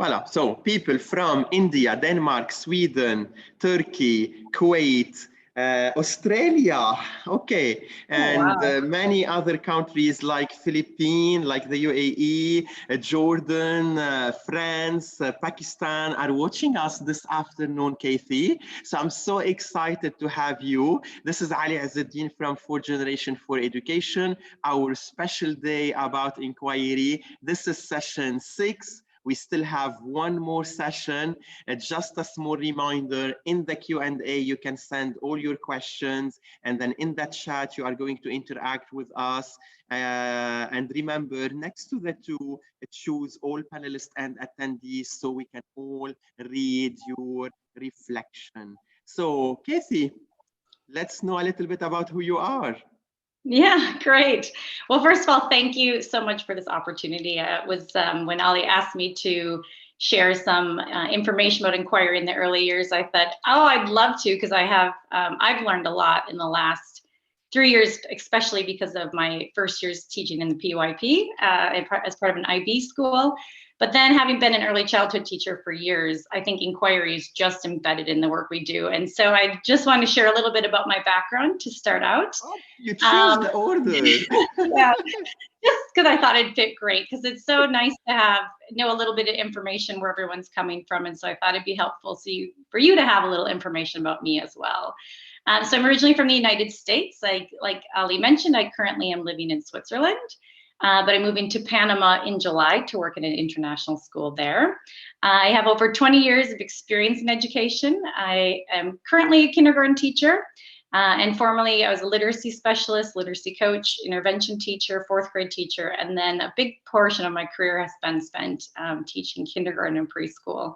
Voilà, so people from India, Denmark, Sweden, Turkey, Kuwait, Australia, okay, and many other countries like Philippines, like the UAE, Jordan, France, Pakistan are watching us this afternoon, Kathy. So I'm so excited to have you. This is Ali Azzeddin from 4th Generation for Education, our special day about inquiry. This is session 6. We still have one more session. Just a small reminder, in the Q&A, you can send all your questions. And then in that chat, you are going to interact with us. And remember, next to the two, choose all panelists and attendees so we can all read your reflection. So, Kathy, let's know a little bit about who you are. Yeah, great. Well, first of all, thank you so much for this opportunity. It was when Ali asked me to share some information about inquiry in the early years, I thought, oh, I'd love to, because I've learned a lot in the last 3 years, especially because of my first year's teaching in the PYP as part of an IB school. But then, having been an early childhood teacher for years, I think inquiry is just embedded in the work we do. And so I just want to share a little bit about my background to start out. Oh, you changed the order. Yeah, just because I thought it'd fit great, because it's so nice to know a little bit of information where everyone's coming from. And so I thought it'd be helpful for you to have a little information about me as well. So I'm originally from the United States. Like Ali mentioned, I currently am living in Switzerland. But I'm moving to Panama in July to work at an international school there. I have over 20 years of experience in education. I am currently a kindergarten teacher, and formerly I was a literacy specialist, literacy coach, intervention teacher, 4th grade teacher, and then a big portion of my career has been spent teaching kindergarten and preschool.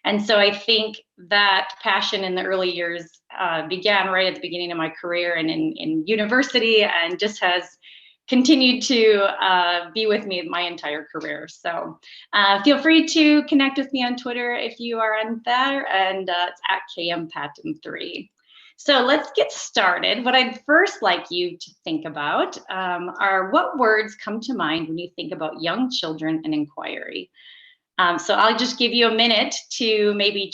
And so I think that passion in the early years began right at the beginning of my career and in university, and just has continued to be with me my entire career. So feel free to connect with me on Twitter if you are on there, and it's at KM Patton 3. So let's get started. What I'd first like you to think about are what words come to mind when you think about young children and inquiry. So I'll just give you a minute to maybe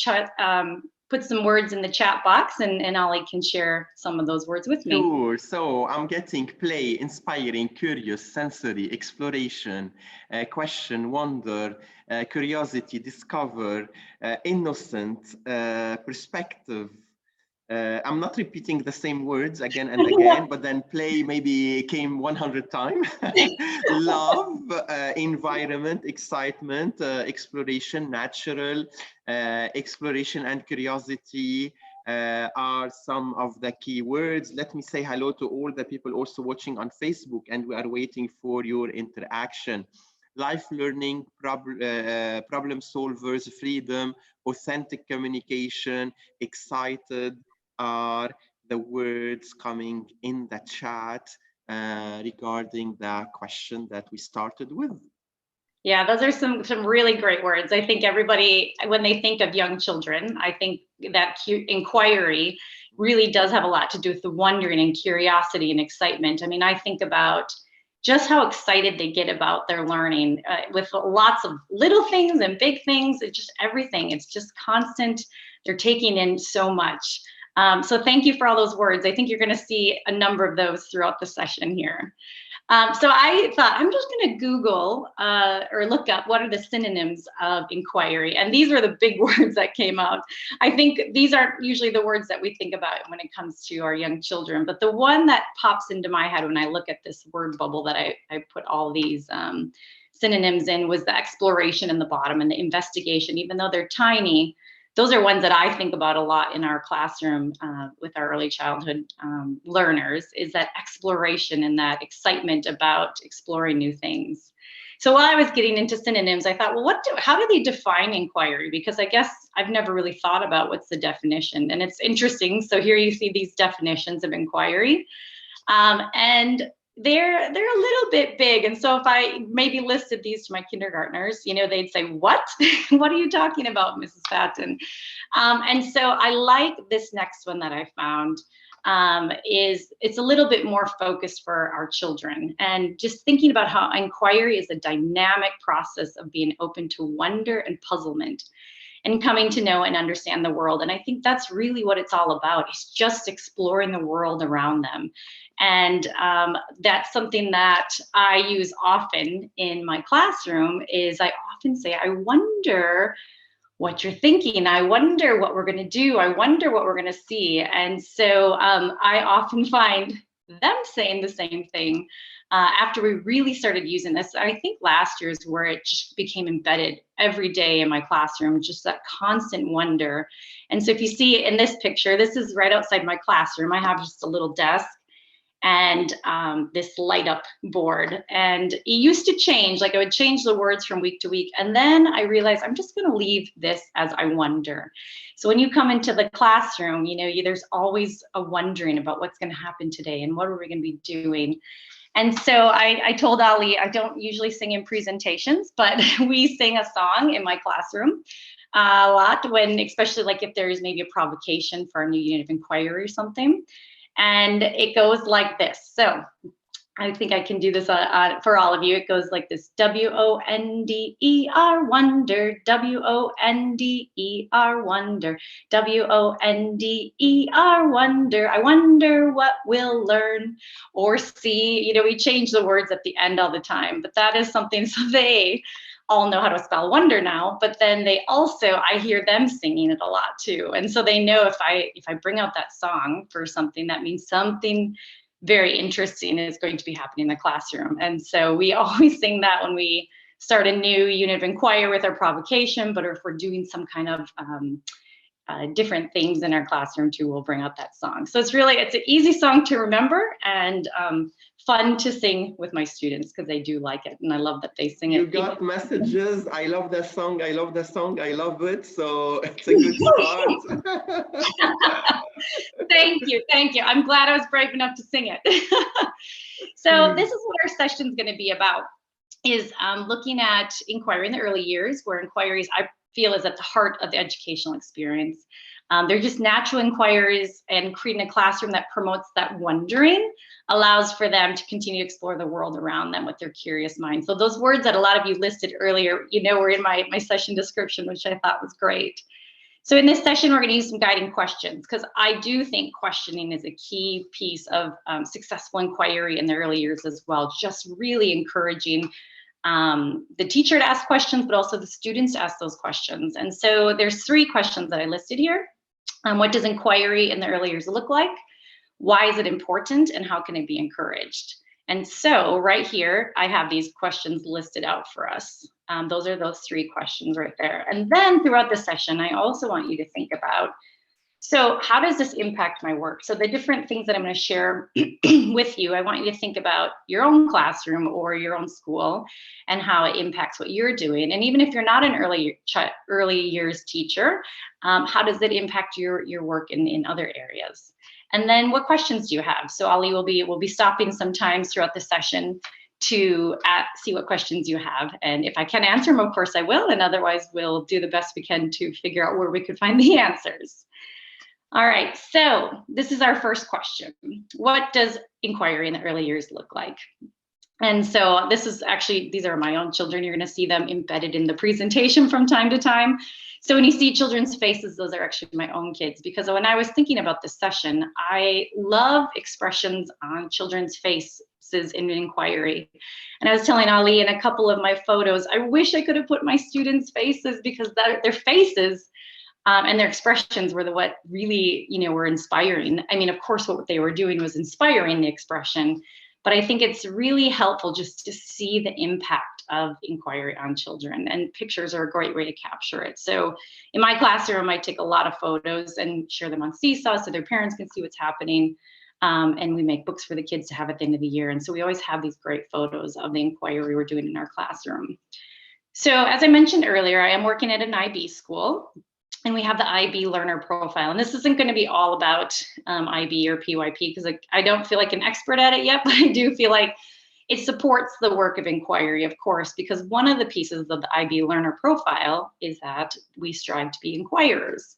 put some words in the chat box, and Ali can share some of those words with me. Sure. So I'm getting play, inspiring, curious, sensory, exploration, question, wonder, curiosity, discover, innocent, perspective. I'm not repeating the same words again and again, but then play maybe came 100 times. Love, environment, excitement, exploration, natural, exploration and curiosity are some of the key words. Let me say hello to all the people also watching on Facebook, and we are waiting for your interaction. Life learning, problem solvers, freedom, authentic communication, excited are the words coming in the chat regarding the question that we started with. Yeah, those are some really great words. I think everybody, when they think of young children, I think that inquiry really does have a lot to do with the wondering and curiosity and excitement. I mean, I think about just how excited they get about their learning with lots of little things and big things. It's just everything. It's just constant. They're taking in so much. So thank you for all those words. I think you're going to see a number of those throughout the session here. So I thought I'm just going to Google or look up what are the synonyms of inquiry. And these were the big words that came out. I think these aren't usually the words that we think about when it comes to our young children. But the one that pops into my head when I look at this word bubble that I put all these synonyms in was the exploration in the bottom and the investigation. Even though they're tiny, those are ones that I think about a lot in our classroom with our early childhood learners, is that exploration and that excitement about exploring new things. So while I was getting into synonyms, I thought, well, how do they define inquiry? Because I guess I've never really thought about what's the definition. And it's interesting. So here you see these definitions of inquiry. And they're a little bit big. And so if I maybe listed these to my kindergartners, they'd say, what? What are you talking about, Mrs. Patton? And so I like this next one that I found. it's a little bit more focused for our children, and just thinking about how inquiry is a dynamic process of being open to wonder and puzzlement and coming to know and understand the world. And I think that's really what it's all about. It's just exploring the world around them. And that's something that I use often in my classroom. Is I often say, I wonder what you're thinking. I wonder what we're going to do. I wonder what we're going to see. And so I often find them saying the same thing after we really started using this. I think last year is where it just became embedded every day in my classroom, just that constant wonder. And so if you see in this picture, this is right outside my classroom. I have just a little desk and this light up board. And it used to change, like I would change the words from week to week. And then I realized I'm just gonna leave this as I wonder. So when you come into the classroom, you know, there's always a wondering about what's gonna happen today and what are we gonna be doing. And so I told Ali, I don't usually sing in presentations, but we sing a song in my classroom a lot when, especially like if there's maybe a provocation for a new unit of inquiry or something. And it goes like this. So I think I can do this for all of you. It goes like this: W-O-N-D-E-R, wonder, W-O-N-D-E-R, wonder, W-O-N-D-E-R, wonder. I wonder what we'll learn or see. You know, we change the words at the end all the time, but that is something, so they all know how to spell wonder now, but then they also, I hear them singing it a lot too. And so they know if I bring out that song for something, that means something very interesting is going to be happening in the classroom. And so we always sing that when we start a new unit of inquiry with our provocation, but if we're doing some kind of different things in our classroom too, we'll bring out that song. So it's an easy song to remember and fun to sing with my students because they do like it, and I love that they sing it. You got messages. I love the song. I love the song. I love it. So it's a good start. Thank you. Thank you. I'm glad I was brave enough to sing it. So this is what our session is going to be about, is looking at inquiry in the early years, where inquiries, I feel, is at the heart of the educational experience. They're just natural inquiries, and creating a classroom that promotes that wondering allows for them to continue to explore the world around them with their curious mind. So those words that a lot of you listed earlier, you know, were in my session description, which I thought was great. So in this session, we're going to use some guiding questions, because I do think questioning is a key piece of successful inquiry in the early years as well. Just really encouraging the teacher to ask questions, but also the students to ask those questions. And so there's 3 questions that I listed here. What does inquiry in the early years look like? Why is it important? And how can it be encouraged? And so right here, I have these questions listed out for us. Those are those 3 questions right there. And then throughout the session, I also want you to think about, so how does this impact my work? So the different things that I'm going to share with you, I want you to think about your own classroom or your own school and how it impacts what you're doing. And even if you're not an early years teacher, how does it impact your work in other areas? And then what questions do you have? So Ali will be stopping sometimes throughout the session to see what questions you have. And if I can answer them, of course I will. And otherwise we'll do the best we can to figure out where we could find the answers. All right, so this is our first question. What does inquiry in the early years look like? And so this is actually, these are my own children. You're going to see them embedded in the presentation from time to time. So when you see children's faces, those are actually my own kids, because when I was thinking about this session, I love expressions on children's faces in an inquiry. And I was telling Ali in a couple of my photos, I wish I could have put my students' faces, because their faces and their expressions were what really, you know, were inspiring. I mean, of course, what they were doing was inspiring the expression, but I think it's really helpful just to see the impact of inquiry on children, and pictures are a great way to capture it. So in my classroom, I take a lot of photos and share them on Seesaw so their parents can see what's happening. And we make books for the kids to have at the end of the year. And so we always have these great photos of the inquiry we're doing in our classroom. So as I mentioned earlier, I am working at an IB school, and we have the IB learner profile. And this isn't going to be all about IB or PYP, because I don't feel like an expert at it yet, but I do feel like it supports the work of inquiry, of course, because one of the pieces of the IB learner profile is that we strive to be inquirers.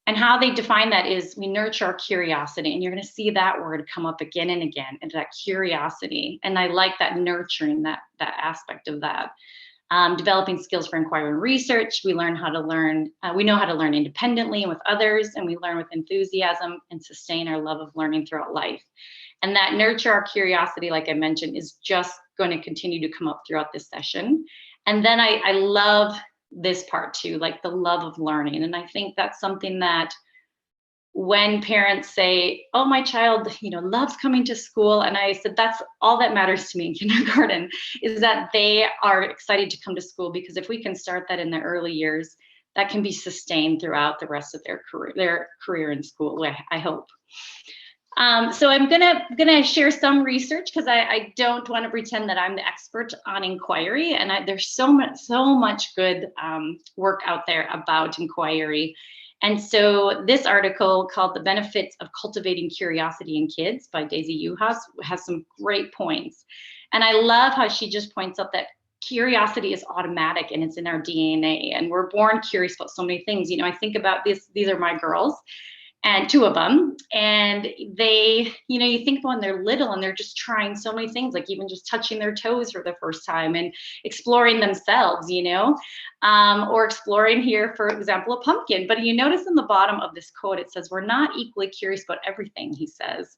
And how they define that is we nurture our curiosity, and you're going to see that word come up again and again, and that curiosity. And I like that nurturing, that aspect of that. Developing skills for inquiry and research. We learn how to learn, we know how to learn independently and with others, and we learn with enthusiasm and sustain our love of learning throughout life. And that nurture our curiosity, like I mentioned, is just going to continue to come up throughout this session. And then I love this part too, like the love of learning. And I think that's something that when parents say, oh, my child, loves coming to school. And I said, that's all that matters to me in kindergarten, is that they are excited to come to school, because if we can start that in the early years, that can be sustained throughout the rest of their career in school, I hope. So I'm gonna share some research, because I don't want to pretend that I'm the expert on inquiry, and there's so much good work out there about inquiry. And so this article, called "The Benefits of Cultivating Curiosity in Kids" by Daisy Juhasz, has some great points. And I love how she just points out that curiosity is automatic and it's in our DNA, and we're born curious about so many things. I think about this, these are my girls, and two of them, and they, you think when they're little and they're just trying so many things, like even just touching their toes for the first time and exploring themselves, or exploring here, for example, a pumpkin. But you notice in the bottom of this quote, it says, we're not equally curious about everything, he says,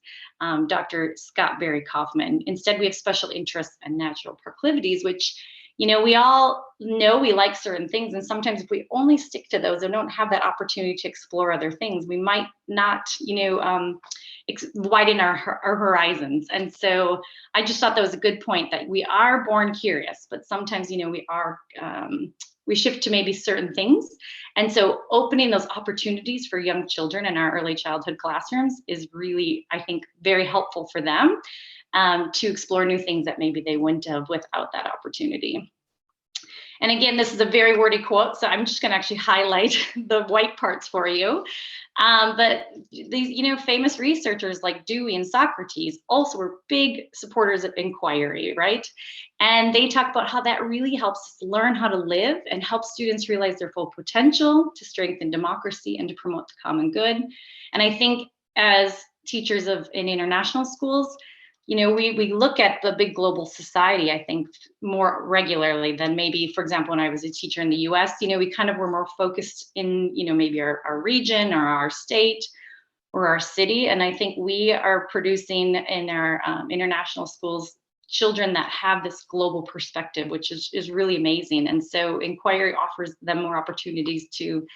Dr. Scott Barry Kaufman. Instead, we have special interests and natural proclivities, which, we all know we like certain things, and sometimes if we only stick to those and don't have that opportunity to explore other things, we might not, widen our horizons. And so I just thought that was a good point, that we are born curious, but sometimes, we shift to maybe certain things. And so opening those opportunities for young children in our early childhood classrooms is really, I think, very helpful for them. To explore new things that maybe they wouldn't have without that opportunity. And again, this is a very wordy quote, so I'm just going to actually highlight the white parts for you. But these, famous researchers like Dewey and Socrates also were big supporters of inquiry, right? And they talk about how that really helps us learn how to live and help students realize their full potential, to strengthen democracy and to promote the common good. And I think as teachers in international schools, we look at the big global society, I think, more regularly than maybe, for example, when I was a teacher in the US, we kind of were more focused in, maybe our region or our state or our city. And I think we are producing in our international schools children that have this global perspective, which is really amazing. And so inquiry offers them more opportunities to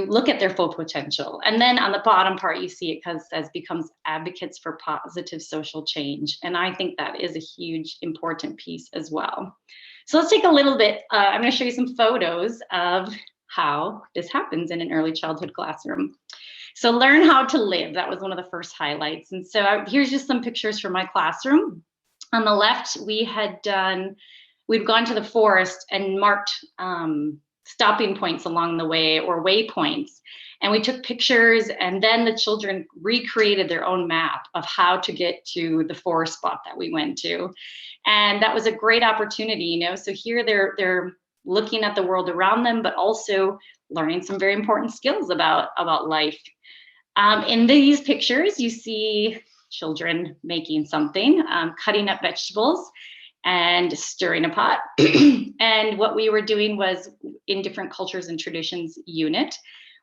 look at their full potential. And then on the bottom part, you see it says becomes advocates for positive social change. And I think that is a huge, important piece as well. So let's take a little bit, I'm going to show you some photos of how this happens in an early childhood classroom. So learn how to live, that was one of the first highlights. And so here's just some pictures from my classroom. On the left, we'd gone to the forest and marked stopping points along the way, or waypoints. And we took pictures, and then the children recreated their own map of how to get to the forest spot that we went to. And that was a great opportunity, So here they're looking at the world around them, but also learning some very important skills about life. In these pictures, you see children making something, cutting up vegetables and stirring a pot. And what we were doing was, in different cultures and traditions unit,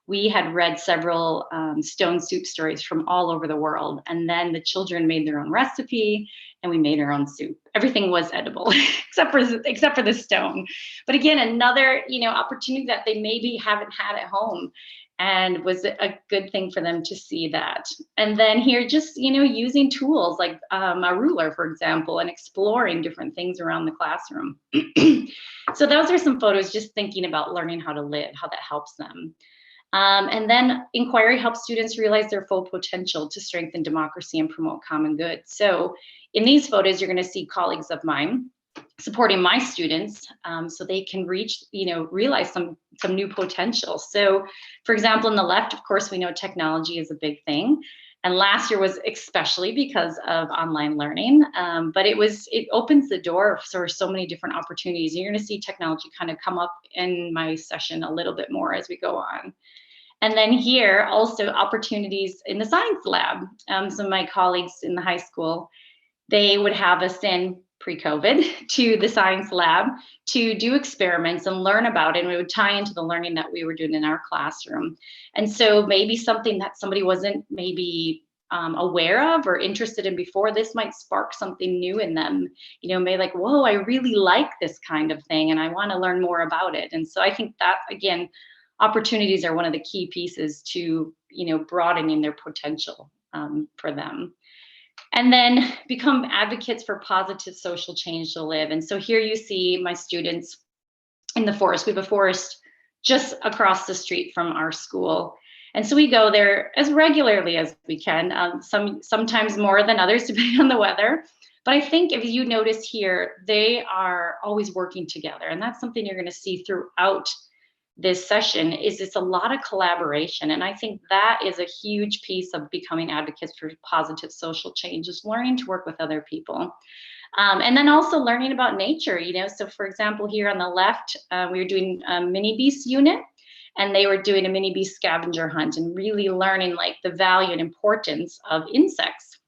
we had read several stone soup stories from all over the world. And then the children made their own recipe, and we made our own soup. Everything was edible, except for the stone. But again, another, opportunity that they maybe haven't had at home, and was a good thing for them to see that. And then here, just, using tools like a ruler, for example, and exploring different things around the classroom. So those are some photos, just thinking about learning how to live, how that helps them. And then inquiry helps students realize their full potential to strengthen democracy and promote common good. So in these photos, you're going to see colleagues of mine supporting my students, so they can realize some new potential. So for example, on the left, of course, we know technology is a big thing. And last year was especially because of online learning, but it opens the door for so many different opportunities. You're going to see technology kind of come up in my session a little bit more as we go on. And then here also opportunities in the science lab. Some of my colleagues in the high school, they would have us in pre-COVID to the science lab to do experiments and learn about it. And we would tie into the learning that we were doing in our classroom. And so maybe something that somebody wasn't maybe aware of or interested in before, this might spark something new in them, maybe like, whoa, I really like this kind of thing and I want to learn more about it. And so I think that, again, opportunities are one of the key pieces to, broadening their potential for them. And then become advocates for positive social change to live. And so here you see my students in the forest. We have a forest just across the street from our school. And so we go there as regularly as we can, sometimes more than others, depending on the weather. But I think if you notice here, they are always working together. And that's something you're going to see throughout this session, is it's a lot of collaboration. And I think that is a huge piece of becoming advocates for positive social change, is learning to work with other people. And then also learning about nature, so for example, here on the left, we were doing a mini beast unit, and they were doing a mini beast scavenger hunt and really learning like the value and importance of insects.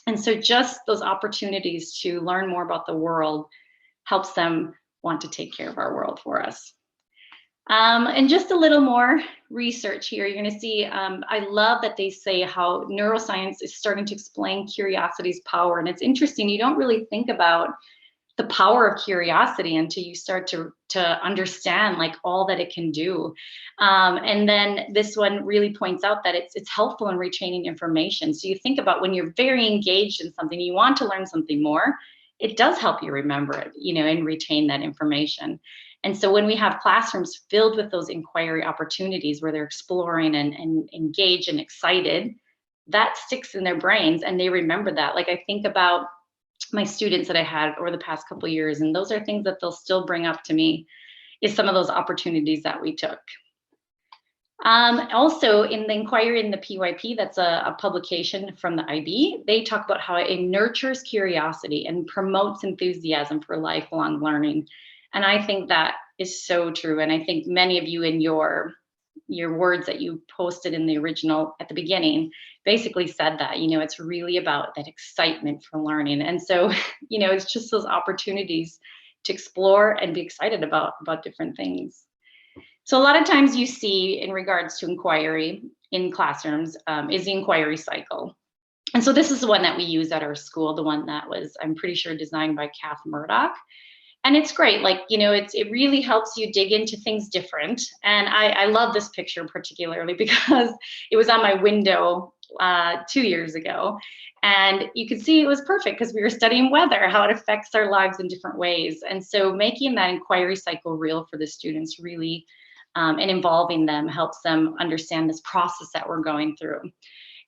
And so just those opportunities to learn more about the world helps them want to take care of our world for us. And just a little more research here. You're going to see, I love that they say how neuroscience is starting to explain curiosity's power. And it's interesting, you don't really think about the power of curiosity until you start to understand like all that it can do. And then this one really points out that it's helpful in retaining information. So you think about when you're very engaged in something, you want to learn something more, it does help you remember it, and retain that information. And so when we have classrooms filled with those inquiry opportunities where they're exploring and engaged and excited, that sticks in their brains and they remember that. Like I think about my students that I had over the past couple of years, and those are things that they'll still bring up to me, is some of those opportunities that we took. Also in the Enquiry in the PYP, that's a publication from the IB, they talk about how it nurtures curiosity and promotes enthusiasm for lifelong learning. And I think that is so true. And I think many of you in your words that you posted in the original at the beginning basically said that, it's really about that excitement for learning. And so, it's just those opportunities to explore and be excited about different things. So a lot of times you see in regards to inquiry in classrooms is the inquiry cycle. And so this is the one that we use at our school, the one that was, I'm pretty sure, designed by Kath Murdoch. And it's great, like, it really helps you dig into things different. And I love this picture particularly because it was on my window 2 years ago. And you could see it was perfect because we were studying weather, how it affects our lives in different ways. And so making that inquiry cycle real for the students really, and involving them helps them understand this process that we're going through.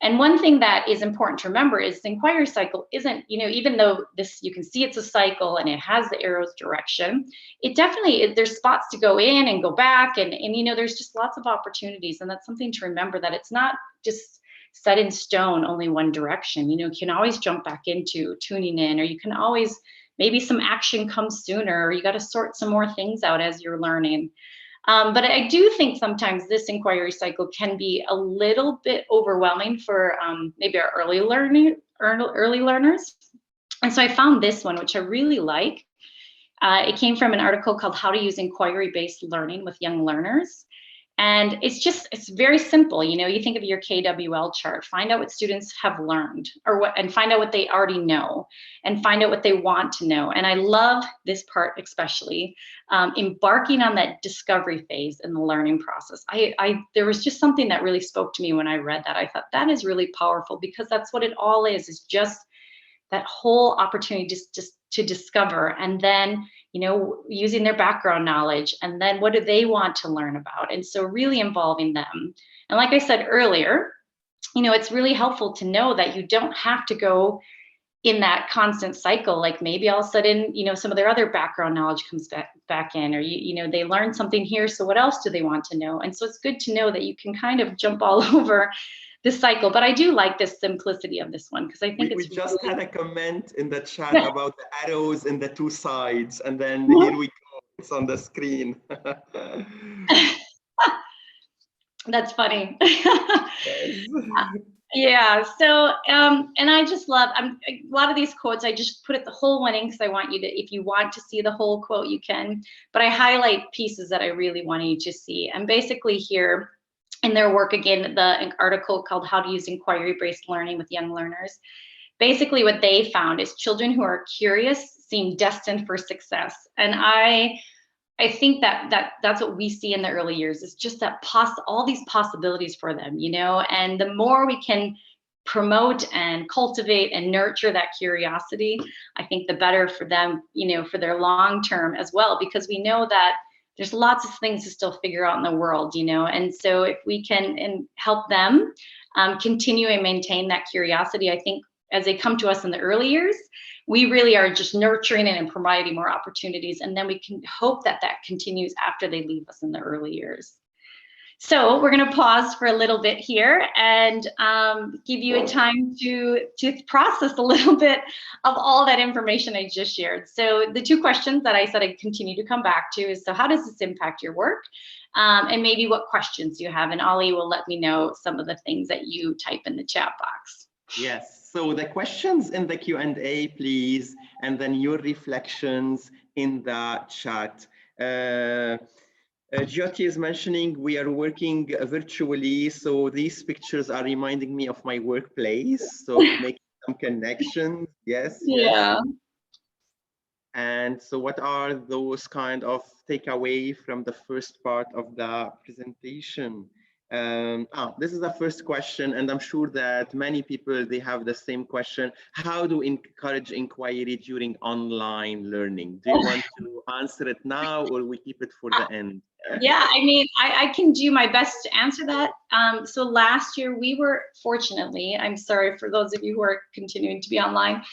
And one thing that is important to remember is the inquiry cycle isn't, even though this, you can see it's a cycle and it has the arrow's direction, it definitely, there's spots to go in and go back and there's just lots of opportunities. And that's something to remember, that it's not just set in stone, only one direction. You can always jump back into tuning in, or you can always, maybe some action comes sooner, or you got to sort some more things out as you're learning. But I do think sometimes this inquiry cycle can be a little bit overwhelming for maybe our early learners. And so I found this one, which I really like. It came from an article called How to Use Inquiry-Based Learning with Young Learners. And it's very simple. You think of your KWL chart, find out what students have learned and find out what they already know and find out what they want to know. And I love this part, especially embarking on that discovery phase in the learning process. There was just something that really spoke to me when I read that. I thought that is really powerful, because that's what it all is just that whole opportunity just to discover, and then using their background knowledge, and then what do they want to learn about, and so really involving them. And like I said earlier, it's really helpful to know that you don't have to go in that constant cycle. Like maybe all of a sudden some of their other background knowledge comes back in, or they learn something here, so what else do they want to know? And so it's good to know that you can kind of jump all over this cycle. But I do like the simplicity of this one, because I think we just really... had a comment in the chat about the arrows in the two sides, and then here we go, it's on the screen. That's funny. Yes. Yeah. So, and I just love, a lot of these quotes, I just put it the whole one in because I want you to, if you want to see the whole quote, you can, but I highlight pieces that I really want you to see. And basically here in their work, again, the article called How to Use Inquiry-Based Learning with Young Learners, basically what they found is children who are curious seem destined for success. And I think that's what we see in the early years, is just that all these possibilities for them, you know, and the more we can promote and cultivate and nurture that curiosity, I think the better for them, you know, for their long term as well, because we know that there's lots of things to still figure out in the world, you know, and so if we can help them continue and maintain that curiosity, I think as they come to us in the early years, we really are just nurturing it and providing more opportunities. And then we can hope that that continues after they leave us in the early years. So we're going to pause for a little bit here and give you a time to process a little bit of all that information I just shared. So the two questions that I said I'd continue to come back to is, so how does this impact your work? And maybe what questions you have. And Ollie will let me know some of the things that you type in the chat box. Yes, so the questions in the Q&A, please, and then your reflections in the chat. Jyoti is mentioning we are working virtually, so these pictures are reminding me of my workplace, so making some connections. Yes, yeah. Yes. And so what are those kind of takeaway from the first part of the presentation? This is the first question, and I'm sure that many people, they have the same question. How do we encourage inquiry during online learning? Do you want to answer it now, or we keep it for the end? Yeah, I mean, I can do my best to answer that. So last year we were, fortunately, I'm sorry for those of you who are continuing to be online,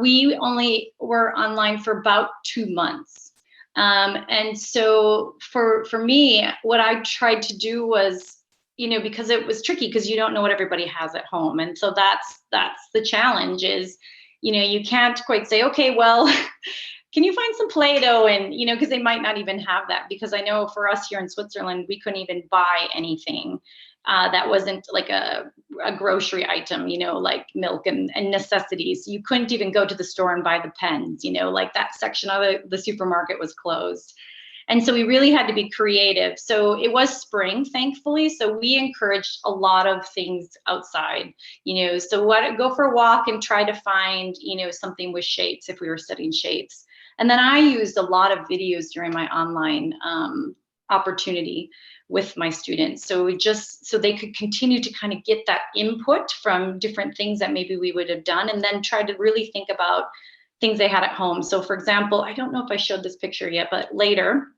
we only were online for about 2 months. And so for me, what I tried to do was, you know, because it was tricky because you don't know what everybody has at home. And so that's the challenge is, you know, you can't quite say, okay, well, can you find some Play-Doh? And, you know, because they might not even have that, because I know for us here in Switzerland, we couldn't even buy anything that wasn't like a grocery item, you know, like milk and necessities. You couldn't even go to the store and buy the pens, you know, like that section of the supermarket was closed. And so we really had to be creative. So it was spring, thankfully. So we encouraged a lot of things outside, you know, so go for a walk and try to find, you know, something with shapes if we were studying shapes. And then I used a lot of videos during my online opportunity with my students. So just so they could continue to kind of get that input from different things that maybe we would have done, and then try to really think about things they had at home. So for example, I don't know if I showed this picture yet, but later,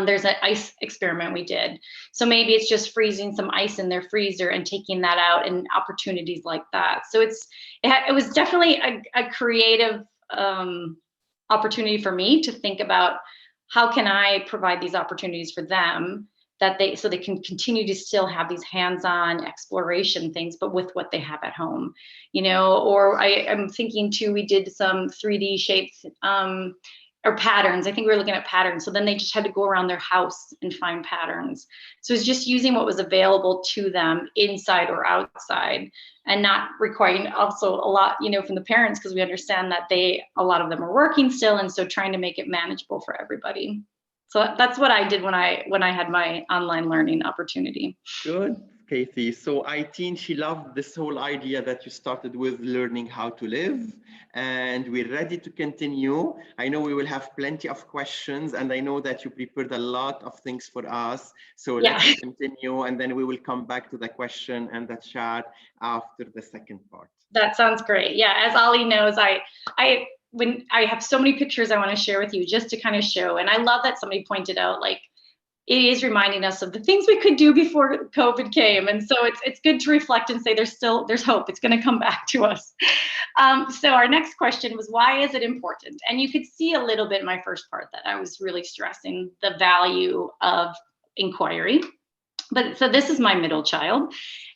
there's an ice experiment we did. So maybe it's just freezing some ice in their freezer and taking that out, and opportunities like that. So it was definitely a creative opportunity for me to think about how can I provide these opportunities for them so they can continue to still have these hands-on exploration things, but with what they have at home, you know. Or I'm thinking too, we did some 3D shapes or patterns. I think we were looking at patterns. So then they just had to go around their house and find patterns. So it's just using what was available to them inside or outside, and not requiring also a lot, you know, from the parents, because we understand that a lot of them are working still. And so trying to make it manageable for everybody. So that's what I did when I had my online learning opportunity. Good, Kathy. So I think she loved this whole idea that you started with learning how to live, and we're ready to continue. I know we will have plenty of questions, and I know that you prepared a lot of things for us. So let's continue, and then we will come back to the question and the chat after the second part. That sounds great. Yeah, as Ollie knows, when I have so many pictures I want to share with you just to kind of show. And I love that somebody pointed out, like, it is reminding us of the things we could do before COVID came. And so it's good to reflect and say there's hope. It's going to come back to us. So our next question was, why is it important? And you could see a little bit in my first part that I was really stressing the value of inquiry. But so this is my middle child.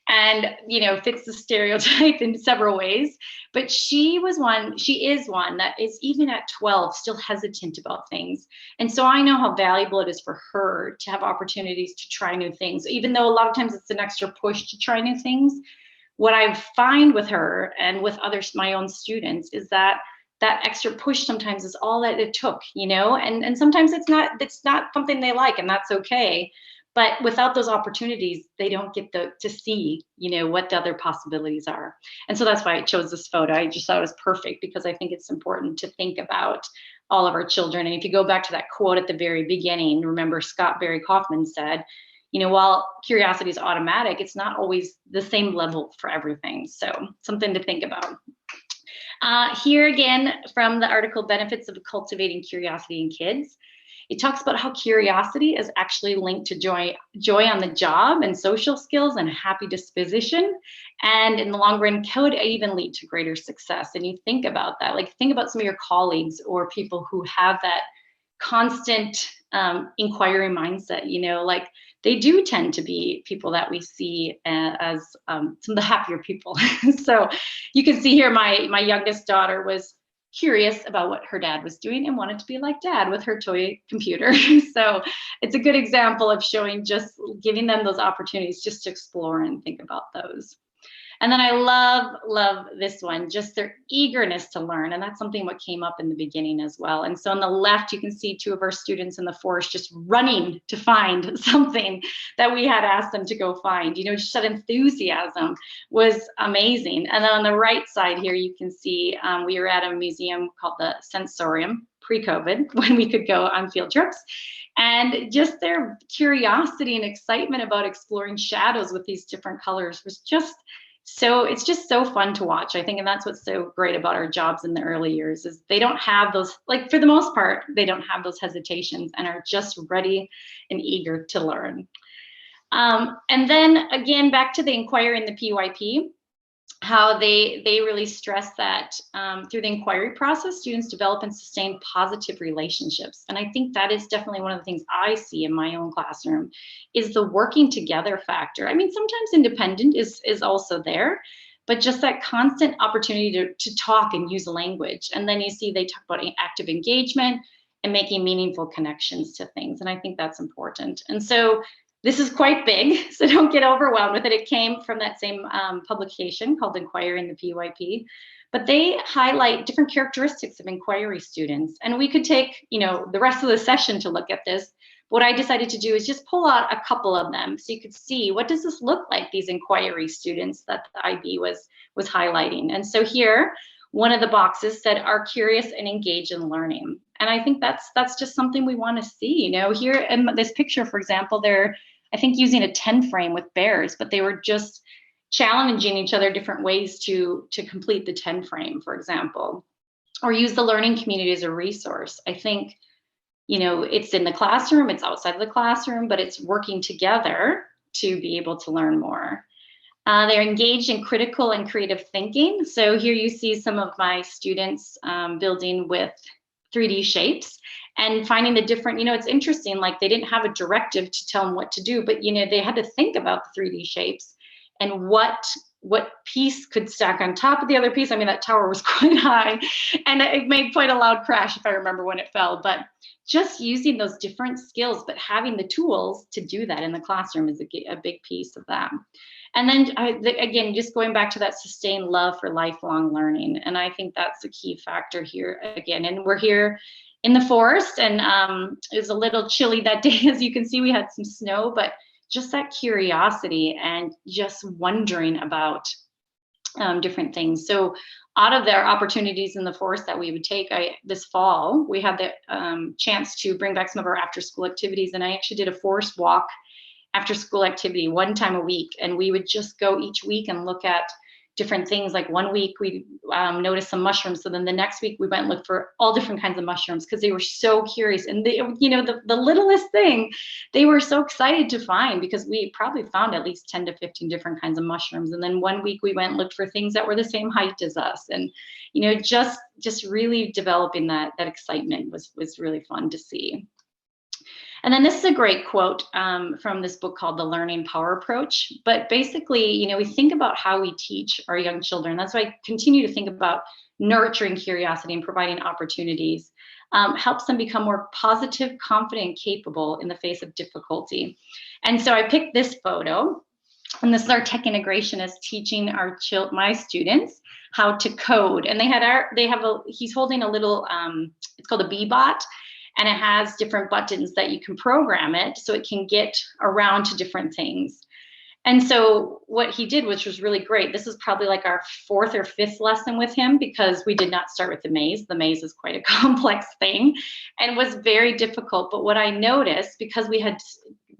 and, you know, fits the stereotype in several ways. But she is one that is, even at 12, still hesitant about things. And so I know how valuable it is for her to have opportunities to try new things, even though a lot of times it's an extra push to try new things. What I find with her and with others, my own students, is that that extra push sometimes is all that it took, you know, and sometimes it's not something they like, and that's okay. But without those opportunities, they don't get to see, you know, what the other possibilities are. And so that's why I chose this photo. I just thought it was perfect, because I think it's important to think about all of our children. And if you go back to that quote at the very beginning, remember Scott Barry Kaufman said, you know, while curiosity is automatic, it's not always the same level for everything. So something to think about. Here again, from the article, Benefits of Cultivating Curiosity in Kids. It talks about how curiosity is actually linked to joy on the job and social skills and a happy disposition. And in the long run, could even lead to greater success. And you think about that, like think about some of your colleagues or people who have that constant inquiry mindset, you know, like they do tend to be people that we see as some of the happier people. So you can see here, my youngest daughter was curious about what her dad was doing and wanted to be like dad with her toy computer. So it's a good example of showing, just giving them those opportunities just to explore and think about those. And then I love this one, just their eagerness to learn. And that's something what came up in the beginning as well. And so on the left, you can see two of our students in the forest just running to find something that we had asked them to go find. You know, just that enthusiasm was amazing. And then on the right side here, you can see we were at a museum called the Sensorium pre-COVID, when we could go on field trips. And just their curiosity and excitement about exploring shadows with these different colors was just it's just so fun to watch, I think. And that's what's so great about our jobs in the early years, is they don't have those, like for the most part, they don't have those hesitations and are just ready and eager to learn. And then again, back to the inquiry and the PYP, how they really stress that through the inquiry process, students develop and sustain positive relationships. And I think that is definitely one of the things I see in my own classroom, is the working together factor. I mean, sometimes independent is also there, but just that constant opportunity to talk and use language. And then you see they talk about active engagement and making meaningful connections to things. And I think that's important. And so this is quite big, so don't get overwhelmed with it. It came from that same publication called Enquiry in the PYP, but they highlight different characteristics of inquiry students. And we could take, you know, the rest of the session to look at this. What I decided to do is just pull out a couple of them so you could see, what does this look like, these inquiry students that the IB was highlighting. And so here, one of the boxes said, are curious and engaged in learning. And I think that's just something we want to see. You know, here in this picture, for example, they're, I think, using a 10 frame with bears, but they were just challenging each other different ways to complete the 10 frame, for example, or use the learning community as a resource. I think, you know, it's in the classroom, it's outside of the classroom, but it's working together to be able to learn more. They're engaged in critical and creative thinking. So here you see some of my students building with 3D shapes and finding the different, you know, it's interesting, like they didn't have a directive to tell them what to do, but, you know, they had to think about the 3D shapes and what piece could stack on top of the other piece. I mean, that tower was quite high and it made quite a loud crash, if I remember, when it fell. But just using those different skills, but having the tools to do that in the classroom is a big piece of that. And then again, just going back to that sustained love for lifelong learning. And I think that's a key factor here again. And we're here in the forest, and it was a little chilly that day. As you can see, we had some snow, but just that curiosity and just wondering about different things. So out of their opportunities in the forest that we would take, this fall, we had the chance to bring back some of our after school activities. And I actually did a forest walk after school activity one time a week. And we would just go each week and look at different things. Like one week we noticed some mushrooms. So then the next week we went and looked for all different kinds of mushrooms because they were so curious. And they, you know, the littlest thing, they were so excited to find, because we probably found at least 10 to 15 different kinds of mushrooms. And then one week we went and looked for things that were the same height as us. And, you know, just really developing that excitement was really fun to see. And then this is a great quote from this book called The Learning Power Approach. But basically, you know, we think about how we teach our young children. That's why I continue to think about nurturing curiosity and providing opportunities. Helps them become more positive, confident, and capable in the face of difficulty. And so I picked this photo, and this is our tech integrationist teaching my students how to code. And he's holding a little, it's called a B-bot, and it has different buttons that you can program it so it can get around to different things. And so what he did, which was really great, this is probably like our 4th or 5th lesson with him, because we did not start with the maze. The maze is quite a complex thing and was very difficult. But what I noticed, because we had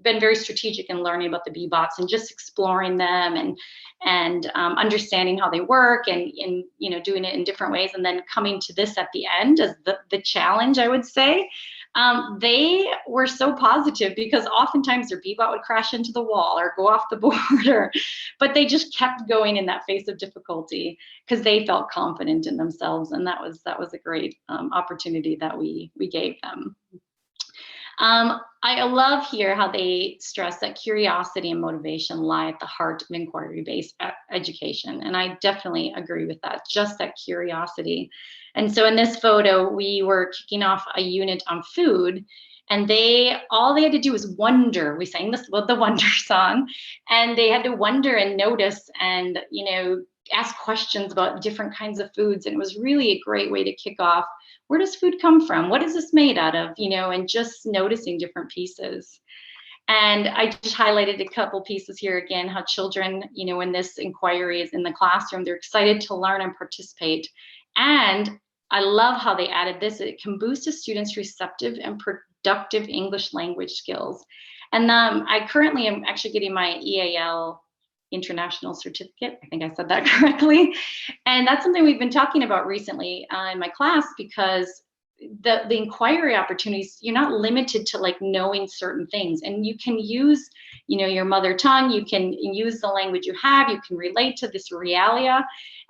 been very strategic in learning about the B-bots and just exploring them and understanding how they work and you know, doing it in different ways, and then coming to this at the end as the challenge, I would say, they were so positive, because oftentimes their B-bot would crash into the wall or go off the board, but they just kept going in that face of difficulty because they felt confident in themselves, and that was a great opportunity that we gave them. I love here how they stress that curiosity and motivation lie at the heart of inquiry-based education, and I definitely agree with that, just that curiosity. And so in this photo, we were kicking off a unit on food, and all they had to do was wonder. We sang this, the Wonder song, and they had to wonder and notice and, you know, ask questions about different kinds of foods. And it was really a great way to kick off. Where does food come from? What is this made out of? You know, and just noticing different pieces. And I just highlighted a couple pieces here again, how children, you know, when this inquiry is in the classroom, they're excited to learn and participate. And I love how they added this. It can boost a student's receptive and productive English language skills. And I currently am actually getting my EAL International Certificate. I think I said that correctly. And that's something we've been talking about recently in my class, because the inquiry opportunities, you're not limited to like knowing certain things, and you can use, you know, your mother tongue, you can use the language you have, you can relate to this realia.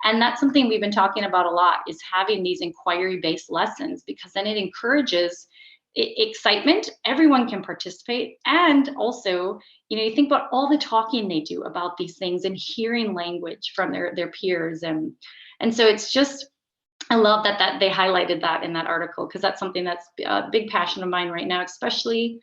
And that's something we've been talking about a lot, is having these inquiry-based lessons, because then it encourages excitement. Everyone can participate. And also, you know, you think about all the talking they do about these things and hearing language from their peers. And so it's just, I love that they highlighted that in that article, because that's something that's a big passion of mine right now, especially